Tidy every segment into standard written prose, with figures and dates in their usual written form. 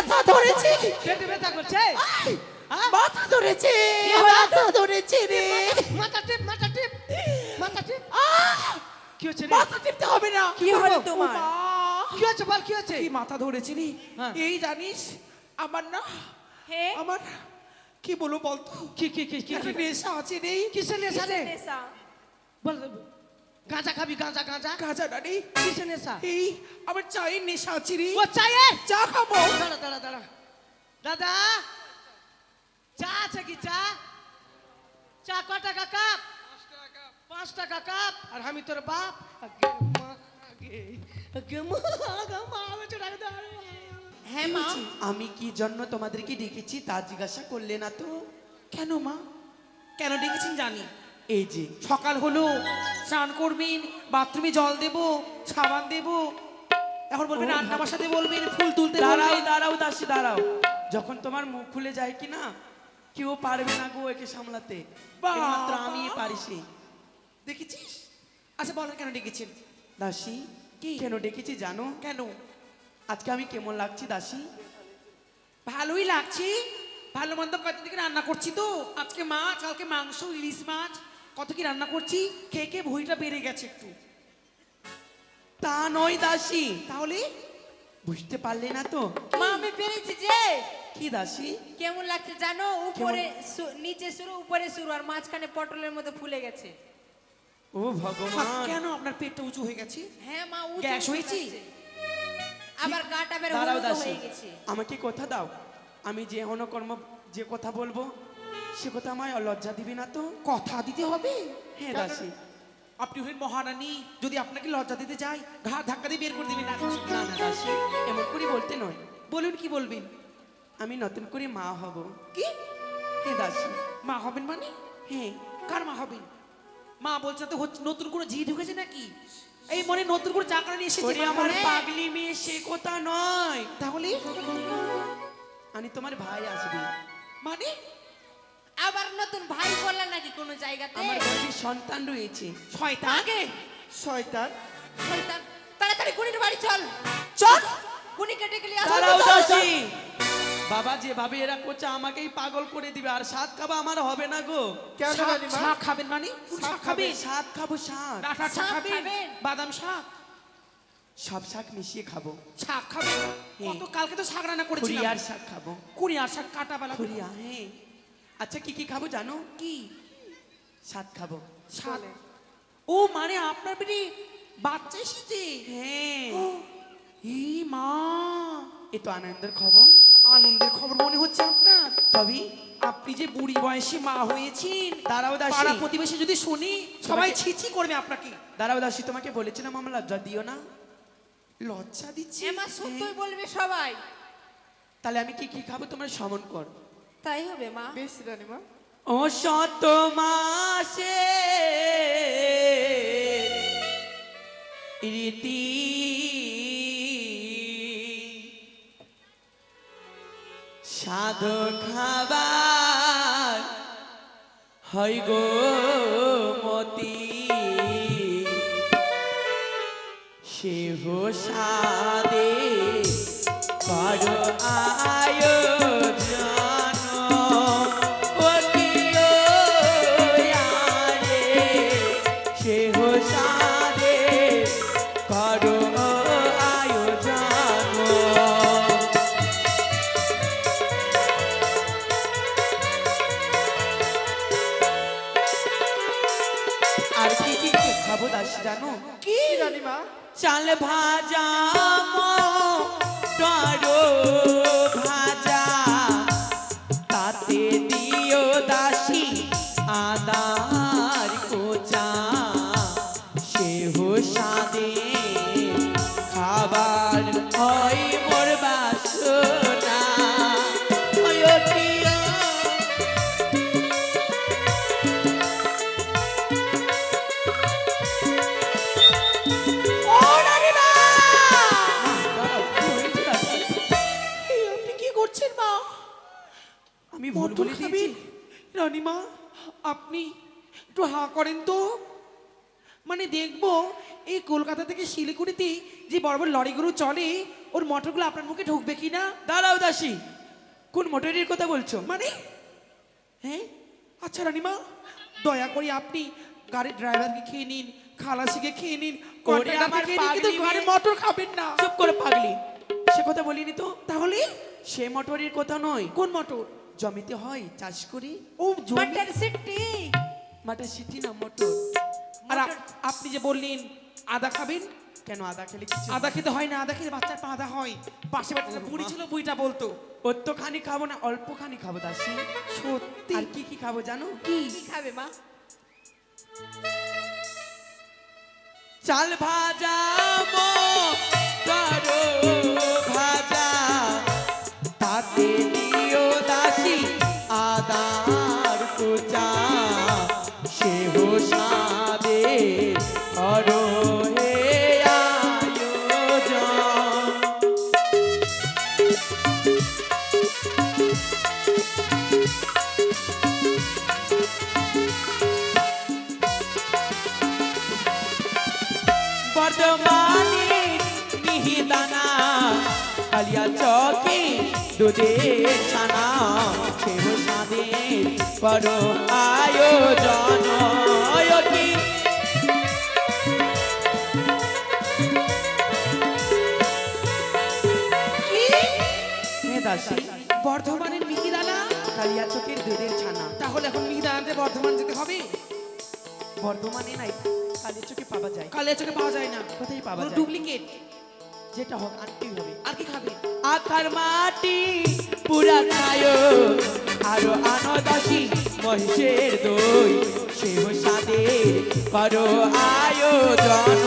মাথা ধরেছে, পেটে ব্যথা করছে, মাথা ধরেছে, মাথা ধরেছে রে। মাথা টিপ, মাথা টিপ, মাথা টিপ। কি হচ্ছে রে? মাথা টিপতে হবে না। কি হলো তোমার? কি হচ্ছে বল, কি হচ্ছে? কি মাথা ধরেছে রে? হ্যাঁ। এই জানিস আমার না, হে আমার কি বলবো বলতো, কি কি কি কি একটা নেশা আছে রে। কিসের নেশা রে? নেশা? বল, গাঁজা খাবি? গাঁজা গাঁজা গাঁজা না রে, কিসের নেশা? এই আমার চায়ের নেশা আছে রে। ও চায়ে? চা খাবো। দাঁড়া দাঁড়া দাঁড়া, দাদা চা আছে কি? চা চা ক টাকা কাপ? 5 টাকা কাপ। আর আমি তোর বাপ, আগে মা, আগে মা, আগে মা, আমি তো টাকা দাও। হ্যাঁ মা, আমি কি জন্য তোমাদেরকে ডেকেছি তা জিজ্ঞাসা করলে না তো? কেন মা, কেন ডেকেছেন জানি। এই যে সকাল হলো, স্নান করবেন, বাথরুমে জল দেব, সাবান দেব, এখন বলবেন ও, রান্না বসাতে বলবেন, ফুল তুলতে দাঁড়াও বলবেন। দাঁড়াও দাসী দাঁড়াও, যখন তোমার মুখ খুলে যায় কি না, কেউ পারবে না গো একে সামলাতে, বাবা। একমাত্র আমি পারিছি। দেখেছিস? আচ্ছা বলেন কেন ডেকেছেন? দাসী কি? কেন ডেকেছি জানো? কেন? আজকে আমি কেমন লাগছি দাসী? ভালোই লাগছে, ভালো মন্দ কত দিকে রান্না করছি তো, আজকে মাছ, কালকে মাংস, ইলিশ মাছ, কত কি রান্না করছি, খেয়ে খেয়ে ভুঁড়িটা বেড়ে গেছে একটু। তা নয় দাসী, তাহলে বুঝতে পারলে না তো? মা আমি পেরেছি যে কি দাসী? কেমন লাগছে জানো? উপরে নিচে শুরু, উপরে শুরু, আর মাঝখানে পটলের মতো ফুলে গেছে। ও ভগবান, কেন আপনার পেটটা উঁচু হয়ে গেছে? হ্যাঁ মা, উঁচু গ্যাস উঁচু হয়েছে? লাগছে। আবার গাটা বের দাঁড়াও হলুদ দাসী, হয়ে গেছে। আমাকে কথা দাও, আমি যে অনকর্ম যে কথা বলবো সে কথা আমায় লজ্জা দিবি না তো? কথা দিতে হবে? হ্যাঁ কেন? দাসী। আপনি হলেন মহারানী, যদি আপনাকে লজ্জা দিতে যাই ঘাড় ধাক্কা দিয়ে বের করে দিবেন না। না না দাসী, এমন করে বলতে নয়। বলুন কি বলবেন? আমি নতুন করে মা হব। কি হ্যাঁ দাসী। মা হবেন মানে? হ্যাঁ। কার মা হবেন? মা বলছে তো নতুন করে জি ঢুকেছে নাকি? এই মনে নতুন করে চাকরা নিয়ে এসেছে ওরে আমার হ্যাঁ। পাগলি মেয়ে, সে কথা নয়। তাহলে আমি তোমার ভাই আসবে। মানে আবার নতুন ভাই বললা নাকি কোনো জায়গাতে? আমার গর্ভে সন্তান রয়েছে। শয়তান? আগে শয়তান। শয়তান, তাড়াতাড়ি গুনির বাড়ি চল। চল। গুনি কেটে গেলি দাঁড়াও দাসী, বাবা যেভাবে এরা করছে আমাকেই পাগল করে দিবে, আর সাত খাবা আমার হবে না গো। শাক খাবেন মানে? শাক খাবেন? শাক খাবো, শাক। ডাঁটার শাক শাক খাবেন? খাবেন? বাদাম শাক? সব শাক মিশিয়ে খাবো। শাক খাবেন? হ্যাঁ। কত কালকে তো শাক রান্না করেছিলাম। খুরিয়ার শাক খাবো। কুড়িয়ার শাক কাটা বেলা। খুরিয়া, হ্যাঁ। আচ্ছা কি কি খাবো জানো? কি? শাক খাবো। শাক? ও মানে আপনার পেটে বাচ্চা এসেছে? হ্যাঁ। এই মা, এ তো আনন্দের খবর। আনন্দের খবর মনে হচ্ছে আপনার। তবে আপনি যে বুড়ি বয়সে মা হয়েছেন, দাঁড়াও দাসী, পাড়া প্রতিবেশী যদি শুনি সবাই তোমাকে- ছিছি করবে আপনাকে। দাঁড়াও দাসী, তোমাকে বলেছিলাম আমার লজ্জা দিও না। লজ্জা দিচ্ছে? এমা সত্যই বলবে সবাই। তাহলে আমি কি কি খাবো তোমার সমন কর। তাই হবে মা। বেশ রানীমা। ও শত মাসে রীতি সাধু খাবার হয় গো মতি, সেহ সাদে করো আয়োজন, অতিও আরে সেহ সাদে করো আয়োজন। আর কি কি কি খাবো দাসী জানো? কি রানীমা? চাল ভাজা, মটর ভাজা, তাতে দিও দাসী আদার কোচা, সেহ সাদে খাবার হয় মোর বাসনা। ওই অটিও ও রানীমা! দাঁড়াও, কি হয়েছে দাসী? এই আপনি কি করছেন মা? আমি ভুল পটল বলে দিয়েছি। খাবেন? রানীমা আপনি একটু হা করেন তো। মানে দেখবো এই কলকাতা থেকে শিলিগুড়িতে যে বড় বড় লরিগুলো চলে ওর মোটরগুলো আপনার মুখে ঢুকবে কি না? দাঁড়াও দাসী, কোন মোটরের কথা বলছো? মানে হ্যাঁ, আচ্ছা রানীমা, দয়া করে আপনি গাড়ির ড্রাইভারকে খেয়ে নিন, খালাসিকে খেয়ে নিন, কন্ট্রাক্টরকে আমার খেয়ে নিন, কিন্তু পাগলি গাড়ির মেয়ে। মোটর খাবেন না। চুপ করে পাগলি, সে কথা বলিনি তো। তাহলে সে মোটরের কথা নয়, কোন মোটর? জমিতে হয় চাষ করি। ও জমি। Butter city. মাঠে সিটি না মোটর। আর আপনি যে বললেন আদা খাবেন, কেন আদা খেলে কিছু? আদা খেতে হয় না, আদা খেলে বাচ্চার পাদা হয়। পাশে বাচ্চা বুড়ি ছিল, বুড়িটা বলতো। অতখানি খাবো না, অল্পখানি খাবো দাসী। সত্যি? আর কি কি খাবো জানো? কি খাবে মা? চাল ভাজা, মটর ভাজা, তাতে দিও দাসী আদার কুচা, সেহ সাদে করো হে আয়োজন। বর্ধমানে মিহিদানা, কালিয়া চকে দুধের ছানা, সেহ সাদে করো আয়োজন। কি হে দাসী, বর্ধমানের মিহিদানা? কালিয়া চকের দুধের ছানা। তাহলে এখন মিহিদানাতে বর্ধমান যেতে হবে? বর্ধমানে নাই, কালিয়া চকে পাওয়া যায়। কালিয়া চকে পাওয়া যায় না, কোথায় পাওয়া যায়? ডুপ্লিকেট। যেটা হোক আনতেই হবে। আর কি খাবে? আকার মাটি পুরা খায়, আরো আনো দাসী মহিষের দই, সেহ সাদে করো আয়োজন।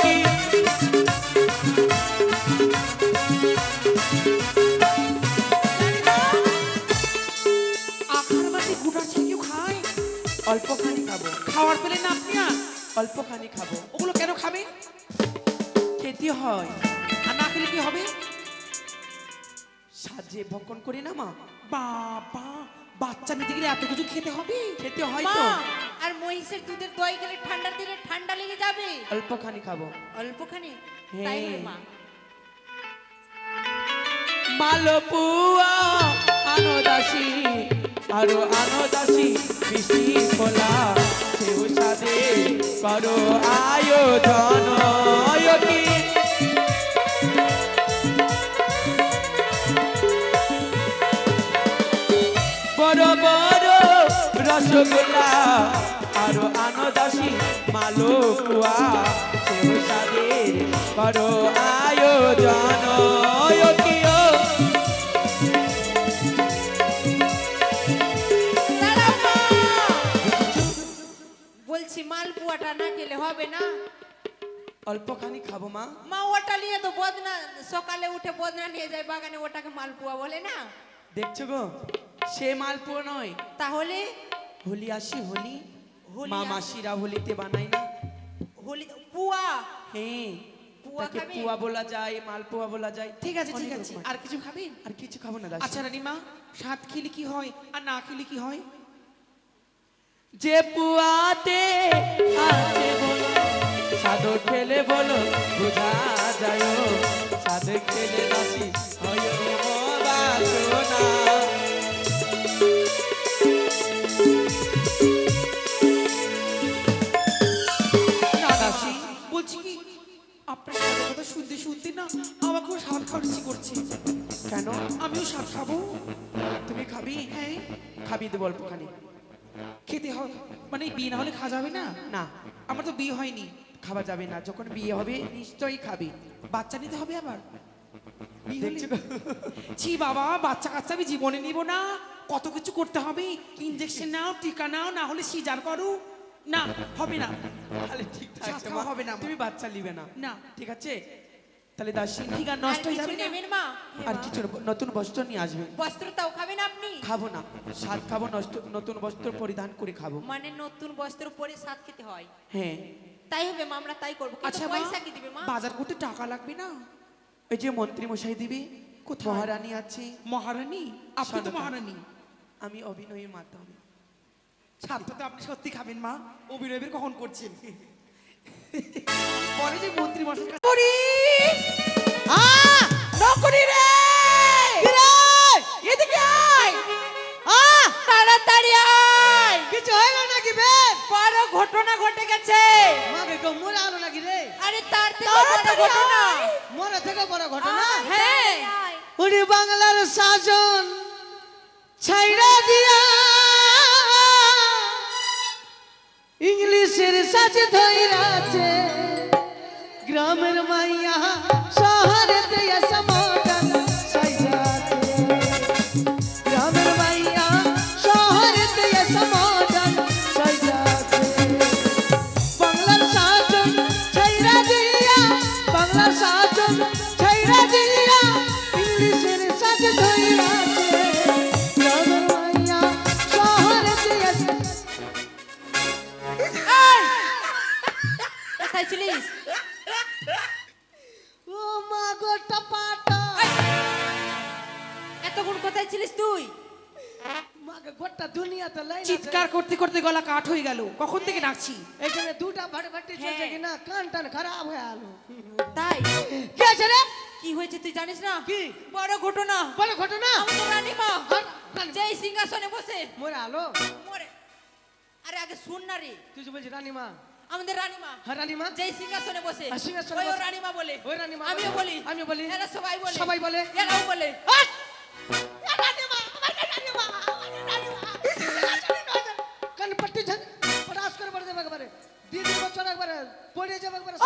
কি আখার মাটি গুড়া ছেলে কেউ খায়? অল্পখানি খাবো, খাওয়ার পেলেন না আপনি? আর অল্পখানি খাবো। ওগুলো কেন খাবেন? খেতে হয়, আর না খেলে কি হবে? সাজে ভক্ষণ করি না মা। বাবা, বাচ্চা নিতে গেলে এত কিছু খেতে হবে? খেতে হয় মা, তো। আর মহিষের দুধের দই খেলে ঠান্ডার দিনে ঠান্ডা লেগে যাবে। অল্পখানি খাবো। অল্পখানি? হ্যাঁ। তাই হয় মা। মালপুয়া আনো দাসী, আরো আনো দাসী মিষ্টি খোলা, সেহ সাদে করো আয়োজন। কি বড় বড় রসগোল্লা, আরো আনো দাসী মালপুয়া, সেহ সাদে করো আয়োজন। কি দাঁড়াও মা। বলছি মালপুয়াটা না খেলে হবে না? অল্পখানি খাবো মা। মা ওটা নিয়ে তো বদনা, সকালে উঠে বদনা নিয়ে যায় বাগানে, ওটাকে মালপুয়া বলে না? দেখছো গো, সে মালপুয়া নয়। তাহলে হোলি আসি, হোলি হোলি মা আসে। মাসিরা হোলিতে বানাই না? হোলি পুয়া। হ্যাঁ, পুয়া তাকে খাবে? পুয়া বলা যায়, মালপুয়া বলা যায়। ঠিক আছে, ঠিক অনেক আছে। রকম। আর কিছু খাবেন? আর কিছু খাবো না দাসী। আচ্ছা রানীমা, স্বাদ খেলে কি হয় আর না খেলে কি হয়? যে পুয়াতে আছে বলো, স্বাদ খেলে বলো বুঝা যায়, স্বাদ খেলে দাসী হয় বাসনা। না দাসী, বলছি কি, আপনার স্বাদের কথা শুনতে শুনতে না আমাকেও স্বাদ খাওয়ার ইচ্ছে করছে। কেন? আমিও স্বাদ খাবো। তুমি খাবি? হ্যাঁ, খাবি দেবো অল্পখানি। খেতে হবে মানে বিয়ে না হলে খাওয়া যাবে না? না, আমার তো বিয়ে হয়নি। খাওয়া যাবে না, যখন বিয়ে হবে নিশ্চয়ই খাবি। বাচ্চা নিতে হবে আবার? বিয়ে হলে? দেখছো গো? ছি বাবা, বাচ্চা কাচ্চা আমি জীবনে নিব না। কত কিছু করতে হবে, ইনজেকশন নাও, টিকা নাও, না হলে সিজার করো। না, হবে না। তাহলে ঠিক সাত আছে খাওয়া হবে না আমার। তুমি বাচ্চা নিবে না? না। ঠিক আছে, তাহলে দাসী ঠিক আর আর নষ্ট হয়ে কিছু যাবে না। নেবেন মা? আর কিছু নতুন বস্ত্র নিয়ে আসবে। বস্ত্রটাও খাবেন আপনি? খাবো না, স্বাদ খাবো, নতুন বস্ত্র পরিধান করে খাবো। মানে নতুন বস্ত্র পরে সাত খেতে হয়? হ্যাঁ। তাই হবে মা, আমরা তাই করবো। কিন্তু আচ্ছা মা, পয়সা কি দিবে মা? বাজার করতে টাকা লাগবে না? ওই যে মন্ত্রী মশাই দিবি, কোথায়? মহারানী আছে। মহারানী? আপনি তো শোনো তো। মহারানী। আমি অভিনয়ের মাধ্যমে। স্বাদটা তো আপনি সত্যি খাবেন মা। অভিনয় বের কখন করছেন? বলে যে মন্ত্রী মশাই আহ! নকরি রে কি রে? এদিকে আয় আহ! তাড়াতাড়ি আয়, কিছু হইল নাকি বে? বড় ঘটনা ঘটে গেছে। মাকে কেউ মরে আলো নাকি রে? আরে তার থেকে বড় ঘটনা। মরে থেকে বড় ঘটনা? হ্যাঁ, উনি বাংলার শাসন ছাইড়া দিয়া ইংলিশের সাজ ধইরাছে, গ্রামের মাইয়া শহরেতে এসে মডার্ন সাইজাছে, গ্রামের মাইয়া শহরেতে এসে মডার্ন সাইজাছে। বাংলার শাসন ছাইড়া দিয়া, বাংলার শাসন ছাইড়া দিয়া ইংলিশের সাজ ধইরাছে, গ্রামের মাইয়া শহরেতে এসে। কোথায় ছিলিস? ও মা গো টপাটা, এতক্ষণ কোথায় ছিলিস তুই? মাকে গোটা দুনিয়াতে লাইন আছে। চিৎকার করতে করতে গলা কাঠ হয়ে গেল, কখন থেকে ডাকছি। এখানে দুটা ভাড়ি চলছে হ্যাঁ। কিনা কান টান খারাপ হয়ে আলো। তাই কি আছে রে? কি হয়েছে তুই জানিস না? কি? বড় ঘটনা। বড় ঘটনা? আমাদের রানীমা আর রানী- যেই সিংহাসনে বসে মরে আলো। মরে। আরে আগে শুন না রে, তুই যে বলছিস রানীমা, আমাদের রানীমা হ্যাঁ রানীমা, যেই সিংহাসনে বসে আর সিংহাসনে ওই ওর বসে- রানীমা বলে, ওই রানীমা আমিও বলে। বলি, আমিও বলি। এরা সবাই বলে, সবাই বলে। এরাও বলে। হাট! এ রানীমা, আমাদের রানীমা, আমাদের রানীমা। কান পট্টি ঝাল, পটাশ করে পড়ে যাবে একবারে। দিদি বছর একবারে পড়ে যাবে একবারে।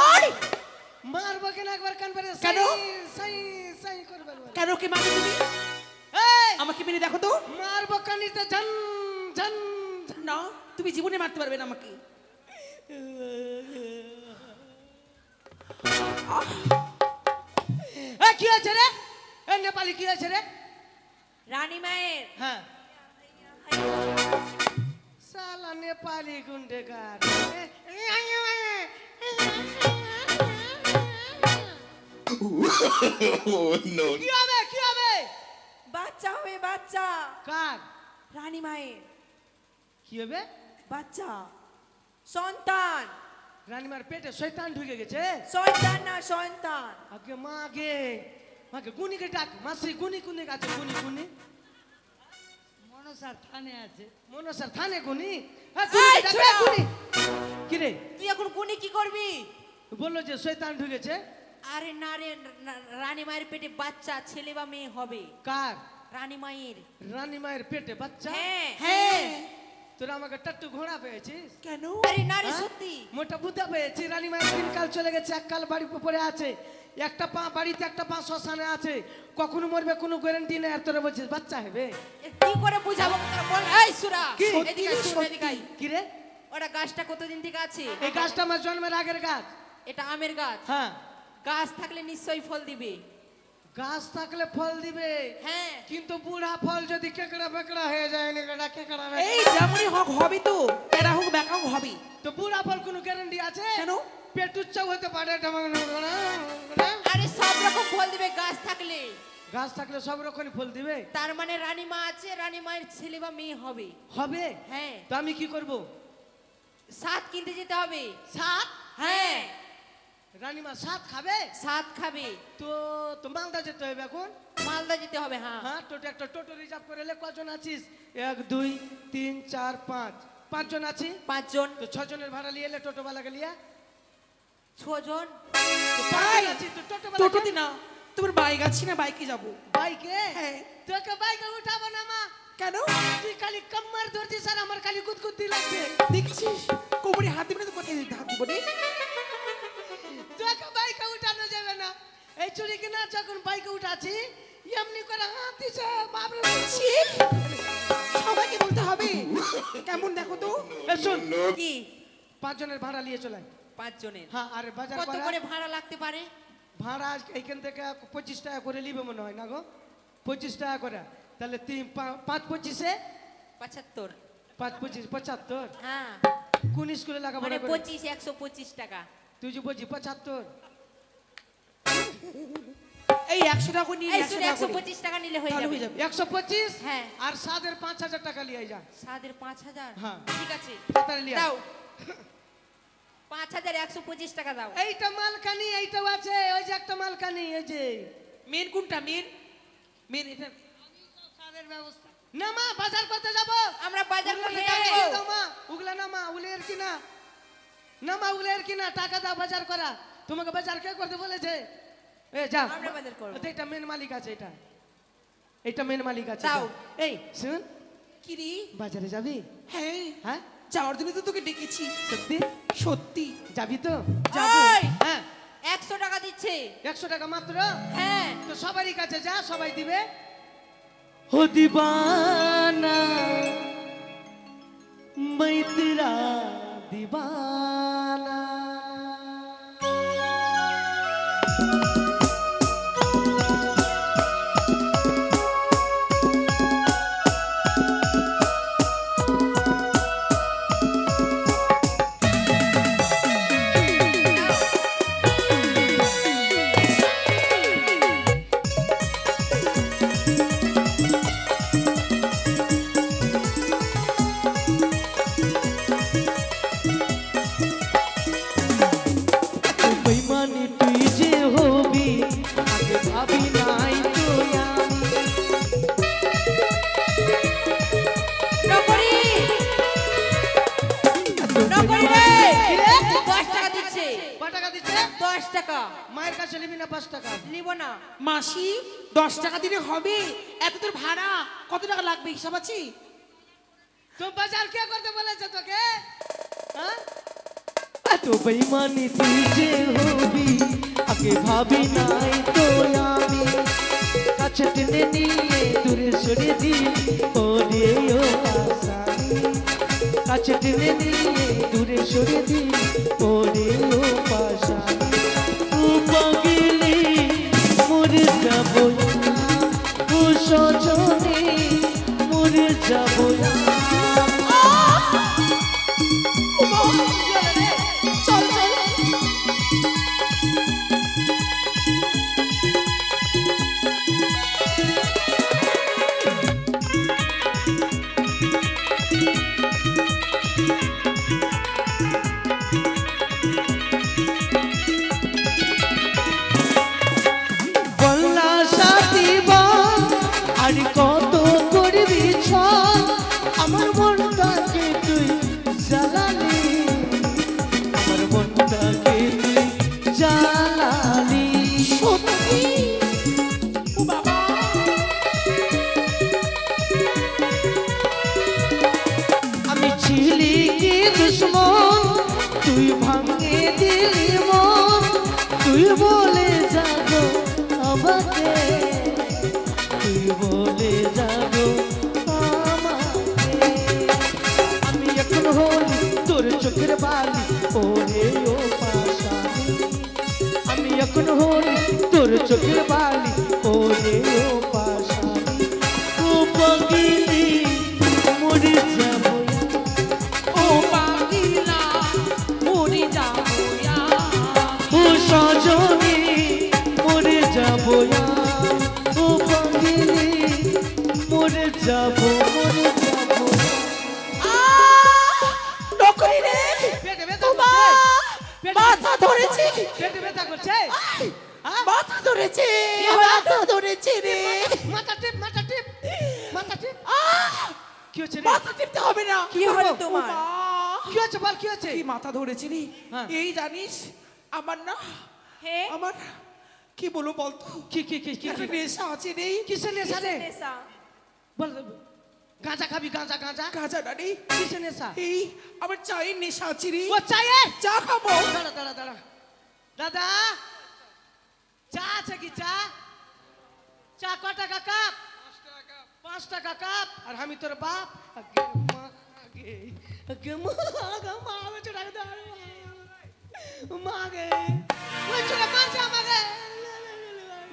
মারবো কিনা একবার কান পরে কেন? সাই সাই করবে একবারে। কেন কি মাকে তুমি? এই! আমাকে মেরে দেখো তো। মারবো কানিতে ঝন ঝন। না, তুমি জীবনে মারতে পারবে না আমাকে। এ কি আছে রে? এ নেপালি কি আছে রে? রানীমায়ের হ্যাঁ, সালা নেপালি গুন্ডেগার। কি হবে কি হবে? বাচ্চা হবে, বাচ্চা। কার? রানীমায়ের কি হবে? বাচ্চা, সন্তান। রানীমার পেটে শয়তান ঢুকে গেছে। সন্তান না সন্তান। আগে মাগে মাকে গুনিকে ডাক, মাসি গুনি গুনি আছে, গুনি গুনি মনসার থানে আছে। মনসার থানে গুনি। এই, ছোড়া! কি রে? তুই এখন কোনি কি করবি? বললো যে শয়তান ঢুকেছে। আরে না রে, রানীমায়ের পেটে বাচ্চা, ছেলে বা মেয়ে হবে। কার? রানীমায়ের। রানীমায়ের পেটে বাচ্চা? হ্যাঁ হ্যাঁ। তোরা আমাকে টাট্টু ঘোড়া পেয়েছিস? কেন? আরে না রে, হ্যাঁ? সত্যি। মোটা বুদ্ধা পেয়েছি। রানীমায়ের তিন কাল চলে গেছে, এক কাল বাড়ি পড়ে আছে, একটা পা বাড়িতে, একটা পা শ্মশানে আছে। কখনো মরবে কোনো গ্যারান্টি নেই। আর তোরা বলছিস বাচ্চা হবে? এ কি করে বুঝাবো তোরা বল? এই সুরা, কি? এদিকে আয়, শুন, এদিকে আয়। কি রে? ওটা গাছটা কতদিন থেকে আছে? এই গাছটা আমার জন্মের আগের গাছ। এটা আমের গাছ। হ্যাঁ, গাছ থাকলে নিশ্চয়ই ফল দিবে। গাছ থাকলে ফল দিবে, হ্যাঁ। কিন্তু বুড়া ফল যদি কেকড়া বেকড়া হয়ে যায়, কেকড়া কেকড়া এই যেমনই হোক হবে তো, এরা হোক বেকা হোক হবে। তো বুড়া ফল কোনো গ্যারান্টি আছে? কেন? পেট উচ্চাও হতে পারে। আরে সব রকম ফল দিবে গাছ থাকলে। গাছ থাকলে সব রকমই ফল দিবে। তার মানে রানীমা আছে, রানীমায়ের ছেলে বা মেয়ে হবে। হবে? হ্যাঁ। তো আমি কি করব? সাত কিনতে যেতে হবে। সাত? হ্যাঁ, রানীমা সাত খাবে? সাত খাবে। তো তো মালদা যেতে হবে এখন। মালদা যেতে হবে। হ্যাঁ, হ্যাঁ, টোটো একটা টোটো রিজার্ভ করে এলে কজন আছিস? 1 2 3 4 5 পাঁচজন আছি। 5 জন। তো 6 জনের ভাড়া নিয়ে এলে টোটোওয়ালাকে লিয়া। 6 জন। তো 5 জন আছি, তো টোটোওয়ালা টোটোতে না, তোমার বাইক আছে না, বাইকে যাবো। বাইকে? হ্যাঁ। তোকে বাইকে উঠাবো না মা। কেন? তুই খালি কম্মার ধরছিস আর আমার খালি গুদগুদি লাগছে। দেখছিস কোমরে হাত দিবে না তো, কোথায় হাত দিব রে? তোকে বাইকে উঠানো যাবে না। এই চুরি কিনা যখন বাইকে উঠাছি এমনি করে হাত দিছে, বাপরে। ছি! সবাইকে বলতে হবে কেমন দেখো তো। এ শোন, কি? 5 জনের ভাড়া নিয়ে চলে আয়। 5 জনের। হ্যাঁ, আর বাজার কত করা করে ভাড়া লাগতে পারে? ভাড়া এইখান থেকে 25 টাকা করে নিবে মনে হয় না গো? 25 টাকা করে। তাহলে 5 25-এ 75। 5 25 75। হ্যাঁ, কোন স্কুলে মানে লেখাপড়া করে? 25 125 টাকা। তুই যে বলছিস 75। এই 100 টাকা করে নিয়ে এই 100 শুধু টাকা করে। 125 টাকা নিলে হয়ে তাহলে যাবে। হয়ে যাবে। 125। হ্যাঁ। আর সাদের 5000 টাকা নিয়ে যা। সাদের 5000। হ্যাঁ। ঠিক আছে, তাড়াতাড়ি নিয়ে আয়। দাও। 5125 টাকা দাও। এইটা মালকানি, এইটাও আছে, ওই যে একটা মালকানি, এই যে মেন কোনটা মেন? মেন এটা। সারের ব্যবস্থা না মা, বাজার করতে যাব আমরা বাজার করতে টাকা যাবো। দাও মা, উগলা না মা, উলের কিনা না মা, উলের কিনা, টাকা দাও বাজার করা। তোমাকে বাজার কে করতে বলেছে? এ যাও, আমরা বাজার করব। এটা মেন মালিক আছে, এটা মেন মালিক আছে। দাও। এই শুন, কি রে? বাজারে যাবি? হ্যাঁ, হ্যাঁ যাওয়ার জন্য তো তোকে ডেকেছি। সত্যি সত্যি যাবি তো? যাবো। ওই, হ্যাঁ 100 টাকা দিচ্ছে। 100 টাকা মাত্র? হ্যাঁ, তো সবারই কাছে যা, সবাই দিবে। हो दीवाना मैं तेरा दीवाना। বেইমানি তুই যে হবি আগে ভাবি নাই তো আমি। নকরি নকরি রে, 10 টাকা দিচ্ছে। কত টাকা দিচ্ছে? 10 টাকা। মায়ের কাছে নিবি না 5 টাকা? নিব না। মাসি 10 টাকা দিলে হবে? এত তোর ভাড়া কত টাকা লাগবে হিসাব আছে? তো বাজার কে করতে বলেছে তোকে? হ্যাঁ তো বেইমানি তুই যে হবি আগে ভাবি নাই তো আমি। কাছে টেনে নিয়ে দূরে সরে দিই ওরে ও পাশানি। কাছে টেনে নিয়ে দূরে সরে দিই ওরে ও পাশানি। ও পাগলি মরে যাব ও সজনে মরে যাব না। চল চল। বল্লা সাথী বল আর কত করবি ছল, আমার মনটাকে তুই জ্বালালি, আমার মনটাকে তুই জ্বালালি। সত্যি? ও বাবা, আমি ছিলি কি দুশ্মন তুই ভাঙে দিলি মন, তুই বলে যাবো আমাকে, তুই বলে যাবো আমাকে। আমি এখন হলি তোর চোখের বালি ওরে ও পাশানি। আমি এখন হলি তোর চোখের বালি ওরে ও পাশানি। ও পাগলি মরে যাবো ও পাগলা মরে যাবো না। ও সজনী মরে যাবো ও পাগলি মরে যাবো মরে যাবো। নকরি রে। পেটে ব্যথা ও মা, করছে, মাথা ধরেছে। পেটে ব্যথা করছে। মাথা ধরেছে, মাথা ধরেছে রে। মাথা টিপ মাথা টিপ মাথা টিপ। কি হচ্ছে রে? মাথা টিপতে হবে না। কি হলো তোমার? ও মা, কি হচ্ছে বল কি হচ্ছে? কি মাথা ধরেছে রে? হ্যাঁ। এই জানিস আমার না, হে, আমার কি বলবো বলতো, কি কি কি কি একটা নেশা আছে রে। কিসের নেশা রে? নেশা। বল গাঁজা খাবি গাঁজা গাঁজা গাঁজা না রে, কিসের নেশা? এই আমার চায়ের নেশা আছে রে। ও চায়ে চা খাবো। দাঁড়া দাঁড়া দাঁড়া দাদা, চা আছে কি? চা চা ক টাকা কাপ? 5 টাকা কাপ। আর আমি তোর বাপ আগে মা আগে আগে মা আগে মা আমি তো টাকা দাও মা আগে ওই ছোটা মারছে আমাকে।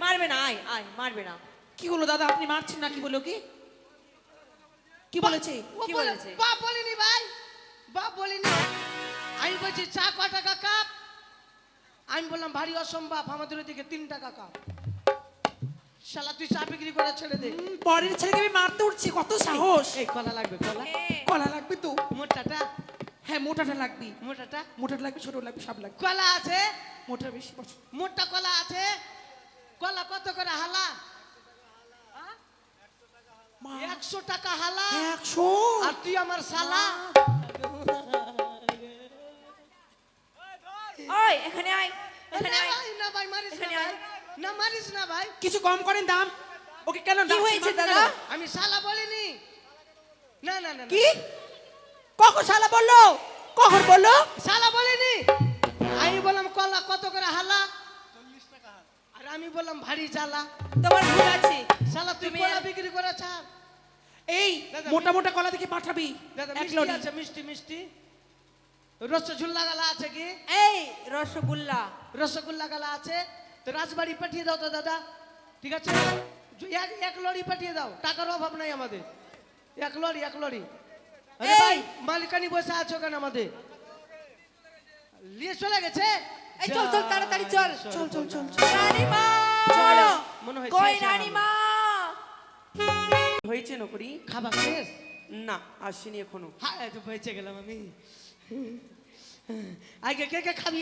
মারবে না, আয় আয়, মারবে না। কি হলো দাদা, আপনি মারছেন না? কি বলো কি? কি বলেছে? ও কি বলে বলেছে? বাপ বলিনি ভাই, বাপ বলিনি। আমি বলছি চা ক টাকা কাপ? আমি বললাম ভারী অসম্ভব, আমাদের ওদিকে 3 টাকা কাপ। শালা তুই চা বিক্রি করে ছেড়ে দে। পরের ছেলেকে আমি মারতে উঠছি, কত সাহস! এই কলা লাগবে কলা? হে, কলা লাগবে তো? মোটাটা হ্যাঁ মোটাটা লাগবে, মোটাটা মোটাটা লাগবে, ছোট লাগবে, সব লাগবে। কলা আছে, মোটা বেশি পছন্দ। মোটা কলা আছে। কলা কত করে হালা? মা 100 টাকা হালা। 100? আর তুই আমার শালা। ওই এখানে আয়, এখানে আয়। না ভাই মারিস না এখানে ভাই, আয়। না মারিস না ভাই। কিছু কম করেন দাম। ওকে কেন কি ডাকছেন হয়েছে মারতে দাদা? কেন? আমি শালা বলিনি। না না না না। কি কখন শালা বললো? কখন বললো? শালা বলিনি। আমি বললাম কলা কত করে হালা? 40 টাকা। আর আমি বললাম ভারী জ্বালা। তোমার ভুল আছে। শালা তুই তুমি কলা আর- বিক্রি করে ছাড়। এই দাদা, মোটা মোটা কলা দেখে পাঠাবি দাদা এক মিষ্টি লরি। আছে, মিষ্টি মিষ্টি। রসগোল্লা গালা আছে কি? এই রসগোল্লা। রসগোল্লা গালা আছে তো রাজবাড়ি পাঠিয়ে দাও তো দাদা। ঠিক আছে, এক লরি পাঠিয়ে দাও, টাকার অভাব নাই আমাদের। এক লরি, এক লরি। আরে এই! ভাই মালিকানি বসে আছো কেন আমাদের? নিয়ে চলে গেছে। এই চল চল তাড়াতাড়ি চল। চল চল চল চল। রানীমা চলো। মনে হয় কই শেষ হবে। রানীমা? হয়েছে নকরি? খাবার শেষ? না আসেনি এখনো। হ্যাঁ তো বেঁচে গেলাম আমি। আগে কে কে খাবি?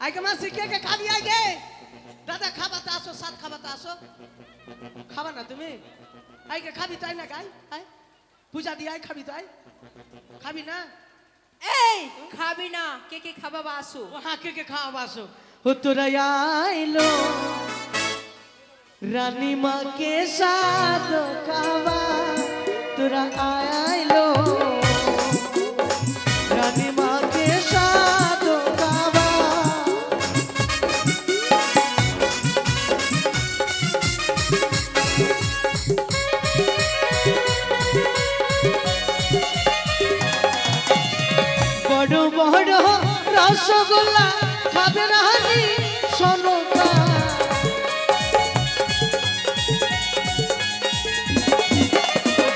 আগে মাসি কে কে খাবি? আগে দাদা খাবাতে আসো, সাত খাবাতে আসো। খাবা না তুমি? আগে খাবি তাই না গাই? আয় পূজা দিয়ে আয়, খাবি তাই? খাবি না? এই খাবি না? কে কে খাবা বা আসো? ও হ্যাঁ, কে কে খাওয়া আসো। ও তোরা আইলো রানীমা কে সাথ খাওয়া, তোরা আইলো রানীমা কে সাথ খাওয়া। বড় বড় রসগোল্লা খাবে রানী সনকা।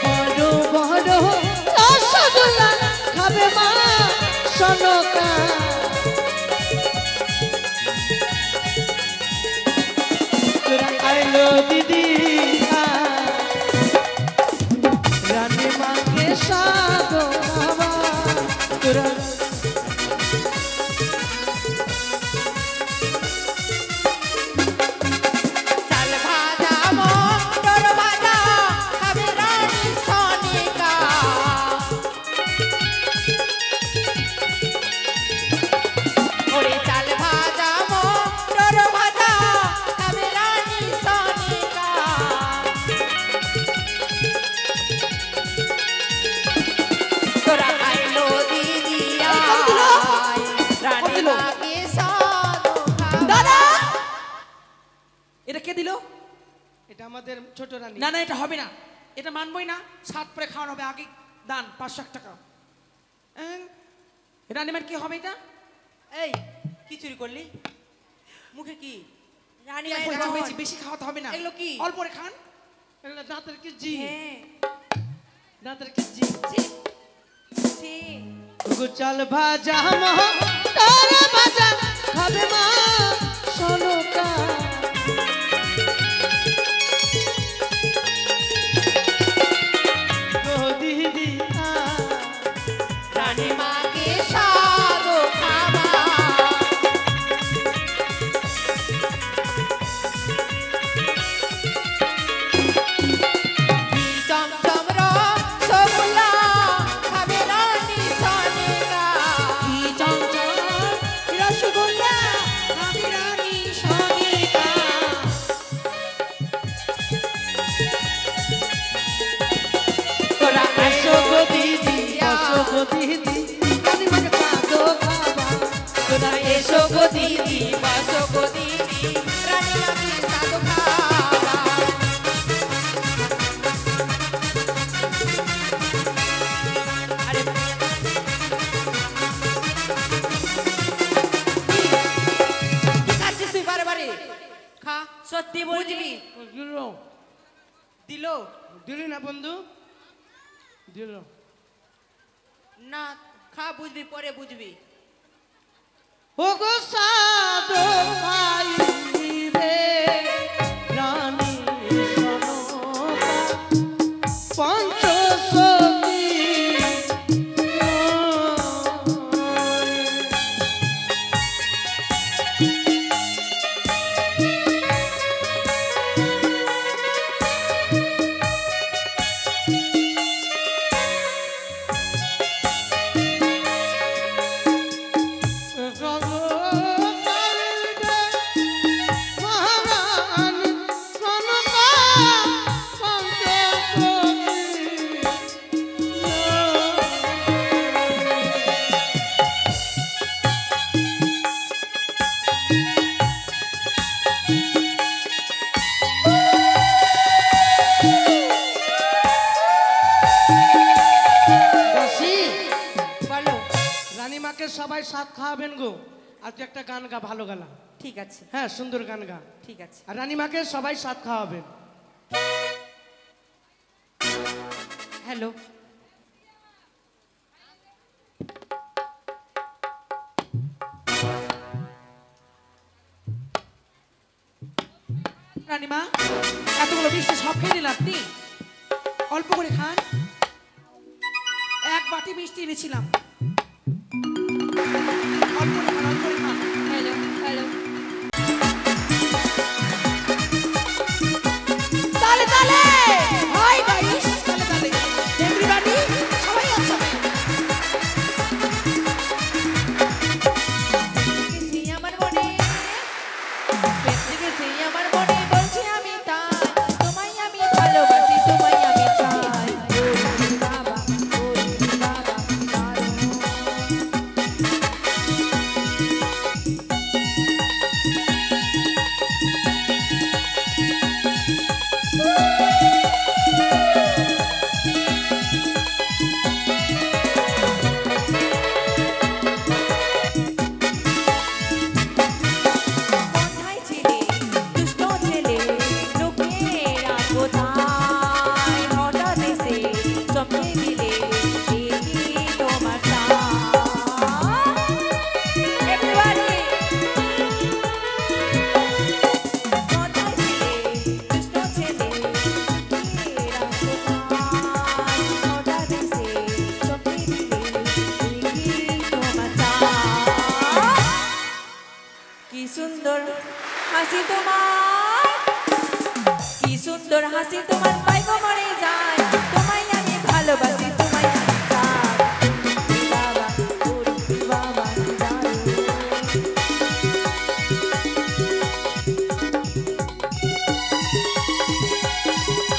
বড় বড় রসগোল্লা খাবে মা সনকা। তোরা আইলো দিদি রানী মাকে সাধো বাবা। তোরা চাল ভাজা মটর ভাজা খাবে রানী সনিকা। ওরে চাল ভাজা মটর ভাজা খাবে রানী সনিকা। তোরা আইলো দিদি আয়, রানী মাকে সাধু খাওয়া। দাদা এটা কে দিল? এটা আমাদের ছোট রানী। না না এটা হবে না, এটা মানবই না। সাত পরে খাওয়ানো হবে, আগে দান 500 টাকা। রানীমার কি হবে এটা? এই কি চুরি করলি? মুখে কি? রানী এক মায়ের হয়েছে, রাবণ। বেশি বেশি খাওয়াতে হবে না। এগুলো কি? অল্প করে খান। এগুলো দাঁতের কেজি, হ্যাঁ, দাঁতের কেজি। ছি। গো চাল ভাজা মটর ভাজা খাবে মা সনকা। গো দিদি রানী মাকে সাধু খাওয়া। ঘি চমচম রসগোল্লা খাবে রানী সনিকা। ঘি চমচম রসগোল্লা খাবে রানী সনিকা। তোরা আসো গো দিদি, আসো গো দিদি রানী মাকে সাধো খাবা। তোরা এসো গো দিদি, বসো গো দিদি, রানী মাকে সাধু খাওয়া। আরে কি খাচ্ছিস তুই বারে বারে? খা, সত্যি বুঝবি। দিল দিলি না বন্ধু? দিল। না, খা বুঝবি, পরে বুঝবি। ও গো সাধো পাইবে রানী সনকা পঞ্চসখী। সবাই সাত খাওয়াবেন গো। আর তুই একটা গান গা, ভালো গালা। ঠিক আছে, হ্যাঁ, সুন্দর গান গা। ঠিক আছে। আর রানীমাকে সবাই সাত খাওয়াবেন। হ্যালো, রানীমা, এতগুলো মিষ্টি সব খেয়ে নিন আপনি? অল্প করে খান। এক বাটি মিষ্টি এনেছিলাম, অল্প করে খান, অল্প করে খান। Hello, hello. তালে তালে হাই গাইস, তালে তালে এভরিবডি, সবাই আছে। গেছি আমার মনে, বেঁচে গেছি আমার মনে, বলছি আমি তাই, তোমায় আমি ভালোবাসি, তোমায় আমি চাই। ওরে বাবা, ওরে বাবা, দারুণ। কোথায় ছিলে দুষ্ট ছেলে, লোকেরা কোথায়, হঠাৎ এসে চমকে দিলে, দেখি তোমার চাই। Everybody! কোথায় ছিলে দুষ্ট ছেলে, লোকেরা কোথায়, হঠাৎ এসে চমকে দিলে, দেখি তোমার চাই। কি সুন্দর হাসি তোমার, কি সুন্দর হাসি তোমার, পাই মরে যায়, তোমায় আমি ভালোবাসি, তোমায় আমি চাই। ওরে বাবা, ওরে বাবা, দারুণ।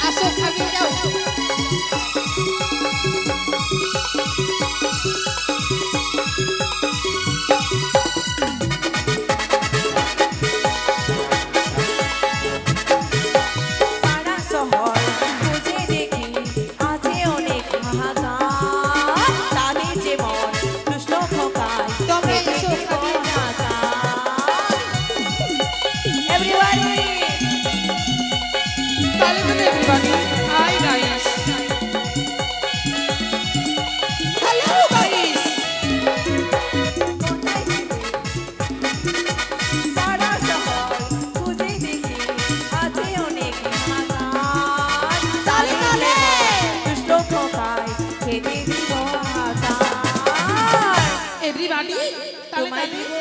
আসো খাইয়ে যাও। সারা শহর খুঁজে দেখি, আছে অনেক হাহাকার, তাদের যে মন দুষ্ট খোকায়, তোমরা পেটে এসো, করে খাইয়ে না যায়। Everybody! তালে তালে everybody hi guys, hello guys. কোথায় ছিলে? সারা শহর খুঁজে দেখি, আছে অনেক হাহাকার, তালে তালে। দুষ্ট খোকায়, খেতে দিব হাহাকার। এভরিবডি তালে তোমায় তালে, দিব,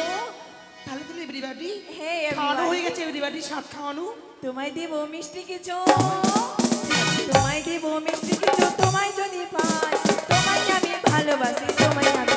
তালে তালে এভরিবডি। হে খাওয়ানো হয়ে everybody, গেছে এভরিবডি, সাত খাওয়ানো। তোমায় দিব মিষ্টি কিছু, তোমায় দিব মিষ্টি কিছু, তোমায় যদি পাই, তোমায় আমি ভালোবাসি, তোমায় আমি